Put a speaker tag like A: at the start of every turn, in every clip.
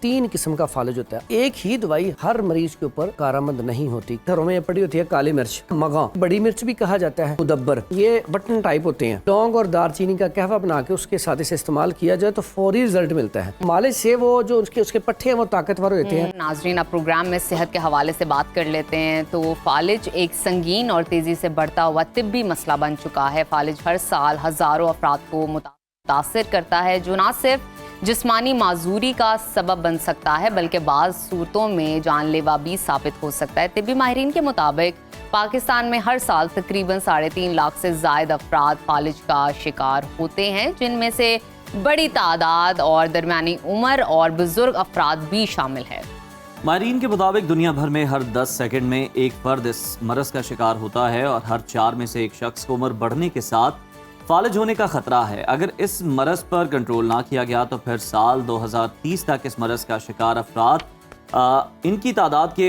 A: तीन किस्म का फालिज होता है। एक ही दवाई हर मरीज के ऊपर कारामंद नहीं होती। घरों में पड़ी होती है काली मिर्च, मगा, बड़ी मिर्च भी कहा जाता है, मुदब्बर, ये बटन टाइप होते हैं। लौंग और दालचीनी का कहवा बना के उसके साथ से इस्तेमाल किया जाए तो फौरी रिजल्ट मिलता है। मालिश से वो जो उसके पट्टे हैं वो ताकतवर होते हैं।
B: नाजरीन, आप प्रोग्राम में सेहत के हवाले से बात कर लेते हैं तो फालिज एक संगीन और तेजी से बढ़ता हुआ तिब्बी मसला बन चुका है। फालिज हर साल हजारों अफराद को मुतासिर करता है, जो ना सिर्फ जिस्मानी माजूरी का सबब बन सकता है बल्कि बाज़ सूरतों में जानलेवा भी साबित हो सकता है। तिब्बी माहिरीन के मुताबिक पाकिस्तान में हर साल तकरीबन 3.5 लाख से ज़ायद अफराद फालिज का शिकार होते हैं, जिनमें से बड़ी तादाद और दरमियानी उम्र और बुजुर्ग अफराद भी शामिल है।
C: माहिरीन के मुताबिक दुनिया भर में हर 10 सेकंड में एक फर्द इस मरज़ का शिकार होता है और हर 4 में से एक शख्स को उम्र बढ़ने के साथ फालिज होने का खतरा है। अगर इस मरज़ पर कंट्रोल ना किया गया तो फिर साल 2030 तक इस मरज़ का शिकार अफराद इनकी तादाद के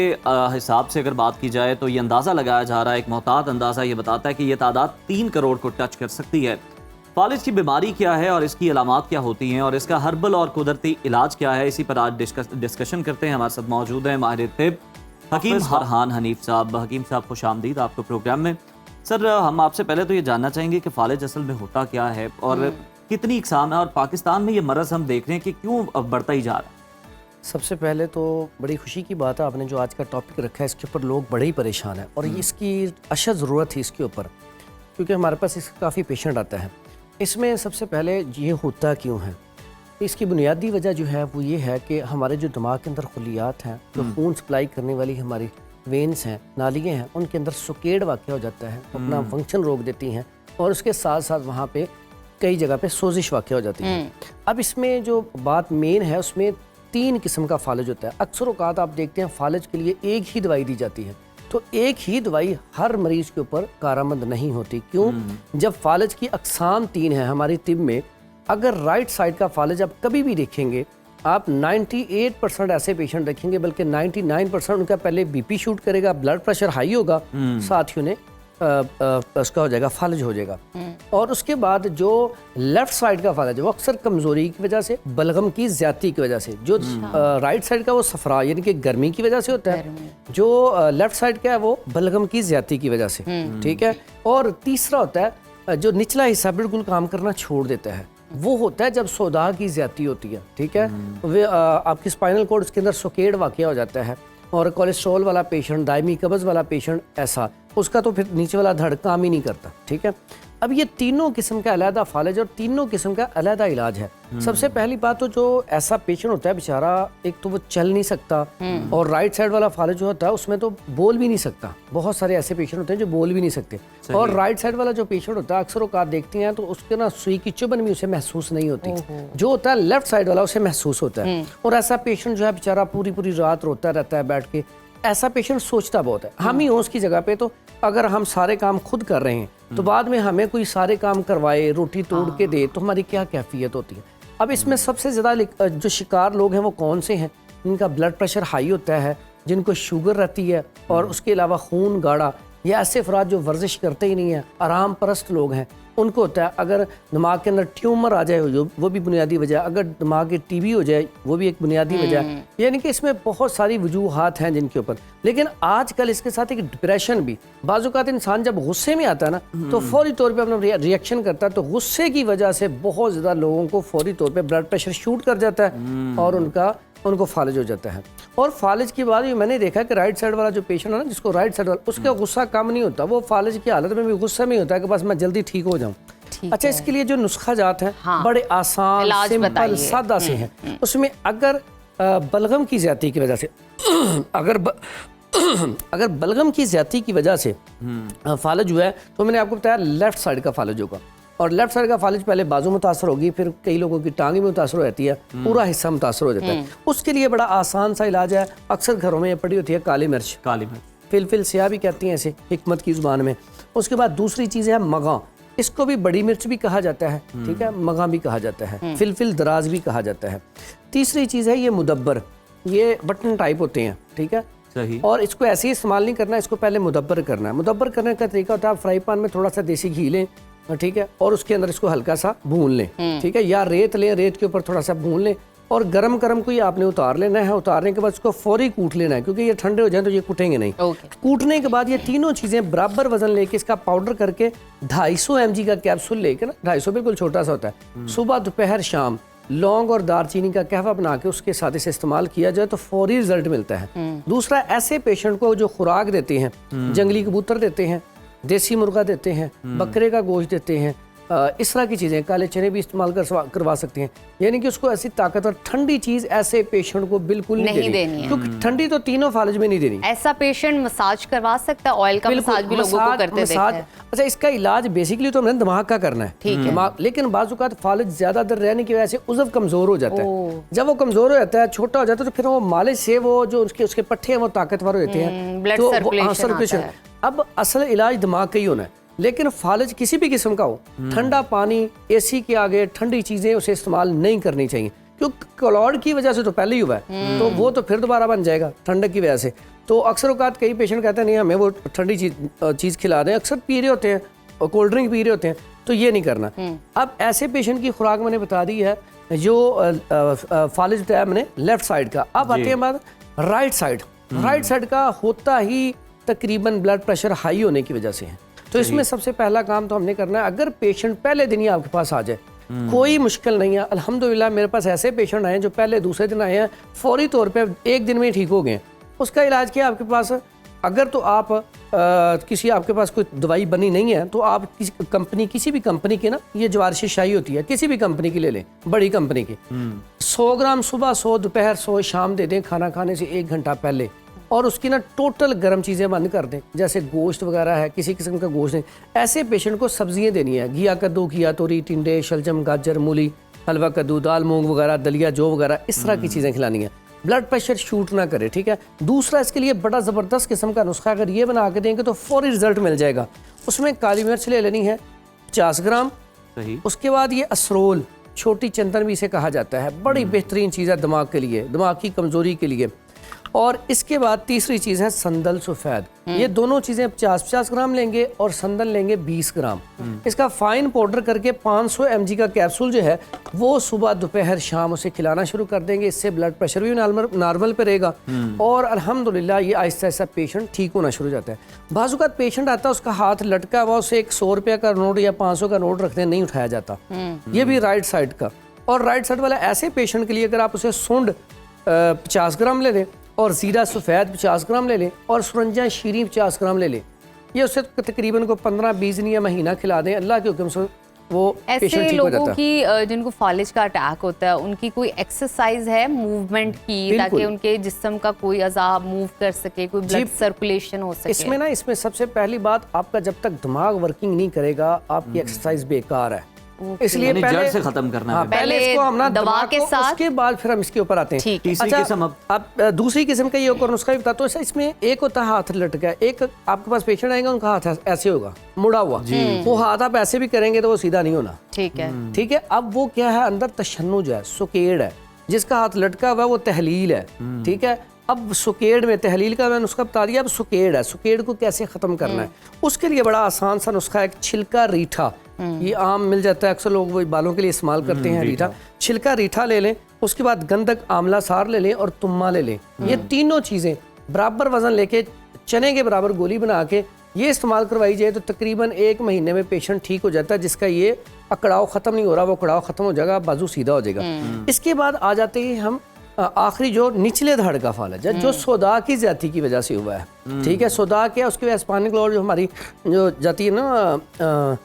C: हिसाब से अगर बात की जाए तो ये अंदाज़ा लगाया जा रहा है, एक मोहतात अंदाज़ा ये बताता है कि ये तादाद 3 करोड़ को टच कर सकती है। फालिज की बीमारी क्या है और इसकी अलामात क्या होती हैं और इसका हर्बल और कुदरती इलाज क्या है, इसी पर आज डिस्कशन करते हैं। हमारे साथ मौजूद हैं माहिर तिब हकीम फरहान हनीफ साहब। हकीम साहब, खुश आमदीद आपको प्रोग्राम में। सर, हम आपसे पहले तो ये जानना चाहेंगे कि फालिज असल में होता क्या है और कितनी इकसाम है, और पाकिस्तान में ये मरज़ हम देख रहे हैं कि क्यों अब बढ़ता ही जा रहा है।
A: सबसे पहले तो बड़ी खुशी की बात है आपने जो आज का टॉपिक रखा है, इसके ऊपर लोग बड़े ही परेशान हैं और इसकी अशद ज़रूरत थी इसके ऊपर, क्योंकि हमारे पास इसका काफ़ी पेशेंट आता है। इसमें सबसे पहले ये होता क्यों है, इसकी बुनियादी वजह जो है वो ये है कि हमारे जो दिमाग के अंदर खुलियात हैं, जो खून सप्लाई करने वाली हमारी वेन्स हैं, नालियाँ हैं, उनके अंदर सुकेड़ वाक़ हो जाता है, अपना फंक्शन रोक देती हैं और उसके साथ साथ वहाँ पे कई जगह पे सोजिश वाक़ हो जाती है। अब इसमें जो बात मेन है उसमें 3 किस्म का फालिज होता है। अक्सर औक़ात आप देखते हैं फालिज के लिए एक ही दवाई दी जाती है, तो एक ही दवाई हर मरीज़ के ऊपर कारामंद नहीं होती। क्यों? जब फालिज की अक़साम 3 है हमारी तिब में, अगर राइट साइड का फालिज आप कभी भी देखेंगे आप 98% ऐसे पेशेंट देखेंगे, बल्कि 99% उनका पहले बीपी शूट करेगा, ब्लड प्रेशर हाई होगा, साथ ही उन्हें उसका हो जाएगा, फालिज हो जाएगा। और उसके बाद जो लेफ्ट साइड का फालिज है वो अक्सर कमजोरी की वजह से, बलगम की ज्यादती की वजह से, जो राइट साइड का वो सफरा यानी कि गर्मी की वजह से होता है, जो लेफ्ट साइड का है वो बलगम की ज्यादती की वजह से, ठीक है। और तीसरा होता है जो निचला हिस्सा बिल्कुल काम करना छोड़ देता है, वो होता है जब सोदा की ज्यादती होती है, ठीक है। वे आपकी स्पाइनल कोड उसके अंदर सोकेड़ वाक़ हो जाता है, और कोलेस्ट्रॉल वाला पेशेंट, दायमी कब्ज़ वाला पेशेंट, ऐसा उसका तो फिर नीचे वाला धड़ काम ही नहीं करता, ठीक है। अब ये तीनों किस्म का अलहदा फालिज और तीनों किस्म का अलहदा इलाज है। सबसे पहली बात तो जो ऐसा पेशेंट होता है बेचारा, एक तो वो चल नहीं सकता, और राइट साइड वाला फालिज जो होता है उसमें तो बोल भी नहीं सकता। बहुत सारे ऐसे पेशेंट होते हैं जो बोल भी नहीं सकते, और राइट साइड वाला जो पेशेंट होता है अक्सर औक़ात देखते हैं तो उसके ना सुई की चुभन भी उसे महसूस नहीं होती, जो होता है लेफ्ट साइड वाला उसे महसूस होता है। और ऐसा पेशेंट जो है बेचारा पूरी पूरी रात रोता रहता है बैठ के। ऐसा पेशेंट सोचता बहुत है, हम ही हों उसकी जगह पे, तो अगर हम सारे काम खुद कर रहे हैं तो बाद में हमें कोई सारे काम करवाए, रोटी तोड़ के दे, तो हमारी क्या कैफियत होती है। अब इसमें सबसे ज़्यादा जो शिकार लोग हैं वो कौन से हैं? जिनका ब्लड प्रेशर हाई होता है, जिनको शुगर रहती है, और उसके अलावा खून गाढ़ा, या ऐसे अफराद जो वर्जिश करते ही नहीं है, आराम परस्त लोग हैं, उनको होता है। अगर दिमाग के अंदर ट्यूमर आ जाए वो भी बुनियादी वजह, अगर दिमाग की टीबी हो जाए वो भी एक बुनियादी वजह है। यानी कि इसमें बहुत सारी वजूहात हैं जिनके ऊपर। लेकिन आजकल इसके साथ एक डिप्रेशन भी, बाज़ औक़ात इंसान जब गुस्से में आता है ना तो फौरी तौर पे अपना रिएक्शन करता है, तो गुस्से की वजह से बहुत ज़्यादा लोगों को फौरी तौर पे ब्लड प्रेशर शूट कर जाता है और उनको फालिज हो जाता है। और फालिज के बाद मैंने देखा कि राइट साइड वाला जो पेशेंट है ना, जिसको राइट साइड वाला, उसका गुस्सा कम नहीं होता, वो फालिज की हालत में भी गुस्सा में होता है कि बस मैं जल्दी ठीक हो जाऊं। अच्छा, इसके लिए जो नुस्खा जात है बड़े आसान, सिंपल, सादा से हैं। उसमें अगर बलगम की ज्यादती की वजह से अगर बलगम की ज्यादती की वजह से फालिज हुआ है, तो मैंने आपको बताया लेफ्ट साइड का फालिज होगा। और लेफ्ट साइड का फालिज पहले बाजू मुतासर होगी, फिर कई लोगों की टांगी में मुतासर हो जाती है, पूरा हिस्सा मुतासर हो जाता है। उसके लिए बड़ा आसान सा इलाज है, अक्सर घरों में पड़ी होती है काली मिर्च, फिलफिल स्याह भी कहती हैं इसे हिकमत की ज़ुबान में। उसके बाद दूसरी चीज़ है मगा, इसको भी बड़ी मिर्च भी कहा जाता है, ठीक है, मगा भी कहा जाता है, फिलफिल दराज भी कहा जाता है। तीसरी चीज़ है ये मुदब्बर, ये बटन टाइप होते हैं, ठीक है।
C: सही।
A: और इसको ऐसे ही इस्तेमाल नहीं करना, इसको पहले मुदब्बर करना है। मुदब्बर करने का तरीका होता है, आप फ्राई पैन में थोड़ा सा देसी घी लें, ठीक है, और उसके अंदर इसको हल्का सा भून लें, ठीक है, या रेत लें, रेत के ऊपर थोड़ा सा भून लें, और गरम गरम को ये आपने उतार लेना है। उतारने के बाद इसको फौरी कूट लेना है, क्योंकि ये ठंडे हो जाए तो ये कूटेंगे नहीं। कूटने के बाद ये तीनों चीज़ें बराबर वजन लेके इसका पाउडर करके 250 mg का कैप्सूल लेके ना, 250 बिल्कुल छोटा सा होता है, सुबह दोपहर शाम लौंग और दालचीनी का कहवा बना के उसके साथ इसे इस्तेमाल किया जाए तो फौरी रिजल्ट मिलता है। दूसरा, ऐसे पेशेंट को जो खुराक देते हैं, जंगली कबूतर देते हैं, देसी मुर्गा देते हैं, बकरे का गोश्त देते हैं, इस तरह की चीज़ें, काले चने भी इस्तेमाल करवा सकते हैं। यानी कि उसको ऐसी ताकतवर ठंडी चीज़ ऐसे पेशेंट को बिल्कुल नहीं देनी, क्योंकि ठंडी तो तीनों फालिज में नहीं देनी।
B: ऐसा पेशेंट मसाज करवा सकता है, ऑयल का मसाज भी लोगों को करते देखा है।
A: अच्छा, इसका इलाज बेसिकली तो हमने दिमाग का करना है, ठीक है, लेकिन बाज़ औक़ात फालिज ज्यादा देर रहने की वजह से उज़व कमजोर हो जाता है। जब वो कमजोर हो जाता है, छोटा हो जाता है, तो फिर वो मालिश से वो जो उसके पट्टे हैं वो ताकतवर हो जाते हैं,
B: ब्लड सर्कुलेशन।
A: अब असल इलाज दिमाग का ही होना है। लेकिन फालिज किसी भी किस्म का हो, ठंडा पानी, एसी के आगे ठंडी चीजें उसे इस्तेमाल नहीं करनी चाहिए, क्योंकि क्लॉड की वजह से तो पहले ही हुआ है, तो वो तो फिर दोबारा बन जाएगा ठंडक की वजह से। तो अक्सर औकात कई पेशेंट कहते हैं नहीं हमें वो ठंडी चीज़ खिला दें, अक्सर पी रहे होते हैं और कोल्ड ड्रिंक पी रहे होते हैं, तो ये नहीं करना। अब ऐसे पेशेंट की खुराक मैंने बता दी है जो फालिज बताया मैंने लेफ्ट साइड का। अब आते हैं बात राइट साइड। राइट साइड का होता ही तकरीबन ब्लड प्रेशर हाई होने की वजह से है। तो इसमें सबसे पहला काम तो हमने करना है, अगर पेशेंट पहले दिन ही आपके पास आ जाए, कोई मुश्किल नहीं है। अल्हम्दुलिल्लाह मेरे पास ऐसे पेशेंट आए हैं जो पहले दूसरे दिन आए हैं, फौरी तौर पे एक दिन में ही ठीक हो गए। उसका इलाज क्या है आपके पास? अगर तो आप आपके पास कोई दवाई बनी नहीं है तो आप किसी भी कंपनी की ना, ये जवारशी शाही होती है, किसी भी कंपनी की ले लें, बड़ी कंपनी की। 100 ग्राम सुबह, 100 दोपहर, 100 शाम दे दें खाना खाने से 1 घंटा पहले। और उसकी ना टोटल गर्म चीज़ें बंद कर दें, जैसे गोश्त वगैरह है, किसी किस्म का गोश्त नहीं। ऐसे पेशेंट को सब्जियां देनी है, घिया कद्दू, घिया तोरी, टिंडे, शलजम, गाजर, मूली, हलवा कद्दू, दाल मूंग वगैरह, दलिया, जौ वगैरह, इस तरह की चीज़ें खिलानी है। ब्लड प्रेशर शूट ना करे, ठीक है। दूसरा, इसके लिए बड़ा ज़बरदस्त किस्म का नुस्खा अगर ये बना के देंगे तो फौरी रिजल्ट मिल जाएगा। उसमें काली मिर्च ले लेनी है 50 ग्राम। उसके बाद ये असरोल, छोटी चंदन भी इसे कहा जाता है, बड़ी बेहतरीन चीज़ है दिमाग के लिए, दिमाग की कमज़ोरी के लिए। और इसके बाद तीसरी चीज़ है संदल सफ़ेद। ये दोनों चीज़ें 50-50 ग्राम लेंगे और संदल लेंगे 20 ग्राम। इसका फाइन पाउडर करके 500 mg का कैप्सूल जो है वो सुबह दोपहर शाम उसे खिलाना शुरू कर देंगे। इससे ब्लड प्रेशर भी नॉर्मल पे रहेगा और अल्हम्दुलिल्लाह ये आहिस्ता आहिस्ता पेशेंट ठीक होना शुरू हो जाता है। बाज़ औक़ात पेशेंट आता है, उसका हाथ लटका हुआ, उसे एक 100 रुपये का नोट या 500 का नोट रखते हैं, नहीं उठाया जाता। ये भी राइट साइड का। और राइट साइड वाला ऐसे पेशेंट के लिए अगर आप उसे सूंड 50 ग्राम ले लें और ज़ीरा सफ़ेद 50 ग्राम ले लें और सुरंजा शीरी 50 ग्राम ले लें, ये उससे तकरीबन को 15-20 दिन या महीना खिला दें, अल्लाह के हुक्म से वो पेशेंट ठीक हो जाता है।
B: लोगों की जिनको फालिज का अटैक होता है, उनकी कोई एक्सरसाइज है मूवमेंट की, ताकि उनके जिस्म का कोई अज़ाब मूव कर सके, कोई ब्लड सर्कुलेशन हो सके?
A: इसमें सबसे पहली बात, आपका जब तक दिमाग वर्किंग नहीं करेगा आपकी एक्सरसाइज बेकार है। इसलिए पहले
C: जड़ से खत्म करना है।
B: पहले इसको हम ना दवा के साथ,
A: उसके बाद फिर हम इसके ऊपर आते हैं।
C: तीसरी किस्म
A: अब दूसरी किस्म का ये और नुस्खा भी बताता हूँ। इसमें एक होता है हाथ लटका, एक आपके पास पेशेंट आएगा उनका हाथ ऐसे होगा मुड़ा हुआ, वो हाथ आप ऐसे भी करेंगे तो वो सीधा नहीं होना, ठीक है। अब वो क्या है, अंदर तशन्नुज है, सुकेड़ है। जिसका हाथ लटका हुआ है वो तहलील है, ठीक है। अब सुकेड़ में तहलील का मैंने नुस्खा बता दिया। अब सुकेड़ है, सुकेड़ को कैसे ख़त्म करना है, उसके लिए बड़ा आसान सा नुस्खा है। एक छिलका रीठा, ये आम मिल जाता है, अक्सर लोग वो बालों के लिए इस्तेमाल करते हैं रीठा। छिलका रीठा ले लें, उसके बाद गंधक आंवला सार ले लें और तुम्मा ले लें। ये तीनों चीज़ें बराबर वजन लेके चने के बराबर गोली बना के ये इस्तेमाल करवाई जाए तो तकरीबन 1 महीने में पेशेंट ठीक हो जाता है। जिसका ये अकड़ाव ख़त्म नहीं हो रहा, वो अकड़ाव ख़त्म हो जाएगा, बाजू सीधा हो जाएगा। इसके बाद आ जाते हैं हम आखिरी जो निचले धड़ का फालिज है, जो सोदा की ज्यादती की वजह से हुआ है, ठीक है। सोदा क्या, उसके बाद स्पाइनल कॉर्ड जो हमारी जो जाती है ना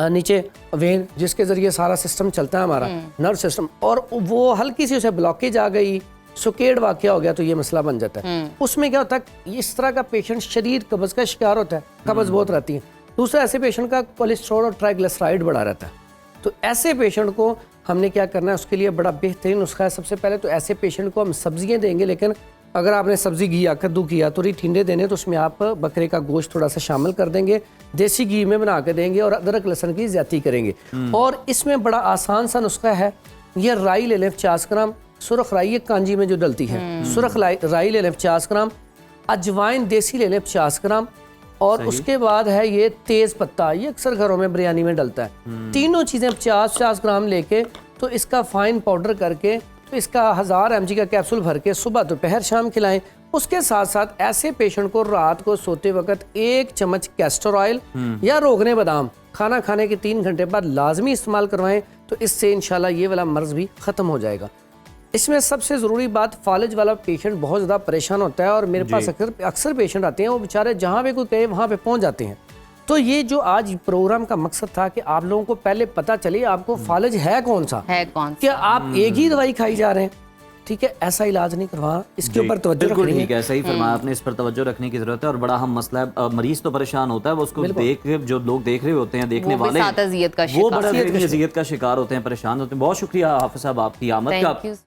A: नीचे वेन, जिसके जरिए सारा सिस्टम चलता है हमारा नर्व सिस्टम, और वो हल्की सी उसे ब्लॉकेज आ गई, सुकेड़ वाक़या हो गया तो ये मसला बन जाता है। उसमें क्या होता है, इस तरह का पेशेंट शदीद कब्ज़ का शिकार होता है, कब्ज़ बहुत रहती है। दूसरा, ऐसे पेशेंट का कोलेस्ट्रॉल और ट्राइग्लिसराइड बढ़ा रहता है। तो ऐसे पेशेंट को हमने क्या करना है, उसके लिए बड़ा बेहतरीन नुस्खा है। सबसे पहले तो ऐसे पेशेंट को हम सब्जियां देंगे, लेकिन अगर आपने सब्जी घिया कद्दू घिया तोरी टिंडे देने तो उसमें आप बकरे का गोश्त थोड़ा सा शामिल कर देंगे, देसी घी में बना के देंगे और अदरक लहसुन की ज्यादती करेंगे। और इसमें बड़ा आसान सा नुस्खा है, ये राई ले लें 50 ग्राम, सुरख राई, ये कांजी में जो डलती है, सुरख राई ले लें 50 ग्राम, अजवाइन देसी ले लें 50 ग्राम, और उसके बाद है ये तेज पत्ता, ये अक्सर घरों में बिरयानी में डलता है। तीनों चीजें 50-50 ग्राम लेके तो इसका फाइन पाउडर करके तो इसका 1000 mg का कैप्सूल भर के सुबह दोपहर शाम खिलाएं। उसके साथ साथ ऐसे पेशेंट को रात को सोते वक्त 1 चम्मच कैस्टर ऑयल या रोगने बादाम खाना खाने के 3 घंटे बाद लाजमी इस्तेमाल करवाएं, तो इससे इंशाल्लाह ये वाला मर्ज भी ख़त्म हो जाएगा। इसमें सबसे ज़रूरी बात, फालिज वाला पेशेंट बहुत ज़्यादा परेशान होता है और मेरे पास अक्सर पेशेंट आते हैं, वो बेचारे जहाँ पे कोई कहे वहाँ पे पहुँच जाते हैं। तो ये जो आज प्रोग्राम का मकसद था कि आप लोगों को पहले पता चले आपको फालिज है कौन सा, क्या आप एक ही दवाई खाई जा रहे हैं, ठीक है, ऐसा इलाज नहीं करवा, इसके ऊपर तवज्जो
C: बिल्कुल
A: रखनी
C: ठीक है, सही फरमाया आपने, इस पर तवज्जो रखने की जरूरत है। और बड़ा अहम मसला है, मरीज तो परेशान होता है, वो उसको देख जो लोग देख रहे होते हैं, देखने वाले वो बड़ा अजियत का शिकार होते हैं, परेशान होते हैं। बहुत शुक्रिया हाफिज साहब आपकी आमद का।